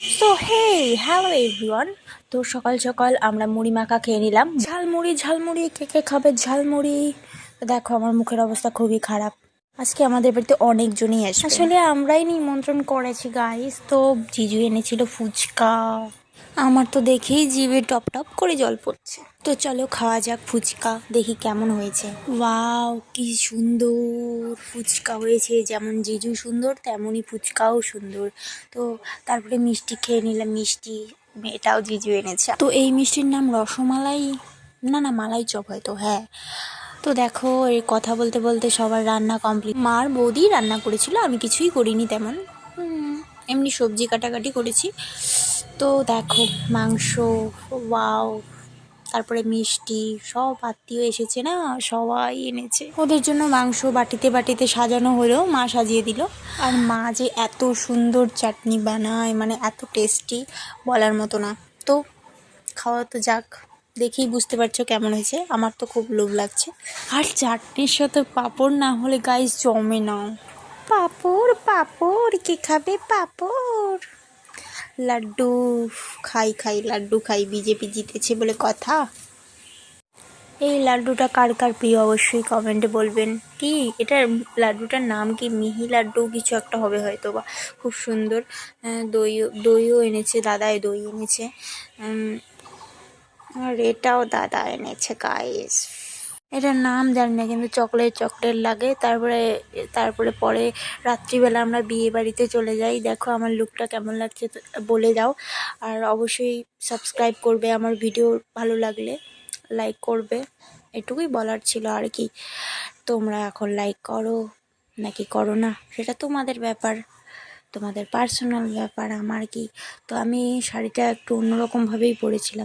So hey hello everyone. তো সকাল সকাল আমরা মুড়ি মাখা খেয়ে নিলাম। ঝালমুড়ি ঝালমুড়ি, কে কে খাবে ঝালমুড়ি? তো দেখো আমার মুখের অবস্থা খুবই খারাপ। আজকে আমাদের বাড়িতে অনেকজনই আসবে, আসলে আমরাই নিমন্ত্রণ করেছি গাইস। তো জিজু এনেছিল ফুচকা, আমার তো দেখেই জিভে টপ টপ করে জল পড়ছে। তো চলো খাওয়া যাক ফুচকা, দেখি কেমন হয়েছে। ওয়াও কি সুন্দর ফুচকা হয়েছে, যেমন জিজু সুন্দর তেমনই ফুচকাও সুন্দর। তো তারপরে মিষ্টি খেয়ে নিলাম, মিষ্টি এটাও জিজু এনেছে। তো এই মিষ্টির নাম রসমালাই, না না মালাই চপ হয়তো, হ্যাঁ। তো দেখো এই কথা বলতে বলতে সবার রান্না কমপ্লিট। মার বৌদি রান্না করেছিল, আমি কিছুই করিনি তেমন, এমনি সবজি কাটাকাটি করেছি। তো দেখো মাংস, ওয়াও, তারপরে মিষ্টি, সব আত্মীয় এসেছে না, সবাই এনেছে। ওদের জন্য মাংস বাটিতে বাটিতে সাজানো হলো, মা সাজিয়ে দিল। আর মা যে এত সুন্দর চাটনি বানায়, মানে এত টেস্টি, বলার মতো না। তো খাওয়া তো যাক, দেখেই বুঝতে পারছো কেমন হয়েছে। আমার তো খুব লোভ লাগছে। আর চাটনির সাথে পাঁপড় না হলে গাইস জমে না। পাঁপড় পাঁপড়, কে খাবে পাঁপড়? লাড্ডু খাই খাই, লাড্ডু খাই, বিজেপি জিতেছে বলে কথা। এই লাড্ডুটা কার কার প্রিয় অবশ্যই কমেন্টে বলবেন। কি এটার লাড্ডুটার নাম কি, মিহি লাড্ডু কিছু একটা হবে হয়তো বা। খুব সুন্দর। দইও এনেছে, দাদাই দই এনেছে। আর এটাও দাদা এনেছে গাইস। এটার নাম জানি না, কিন্তু চকলেট চকলেট লাগে। তারপরে তারপরে পরে রাত্রিবেলা আমরা বিয়ে বাড়িতে চলে যাই। দেখো আমার লুকটা কেমন লাগছে বলে দাও। আর অবশ্যই সাবস্ক্রাইব করবে আমার ভিডিও ভালো লাগলে, লাইক করবে, এটুকুই বলার ছিল আর কি। তোমরা এখন লাইক করো নাকি করো না সেটা তোমাদের ব্যাপার, তোমাদের পার্সোনাল ব্যাপার, আমার কি। তো আমি শাড়িটা একটু অন্যরকমভাবেই পরেছিলাম।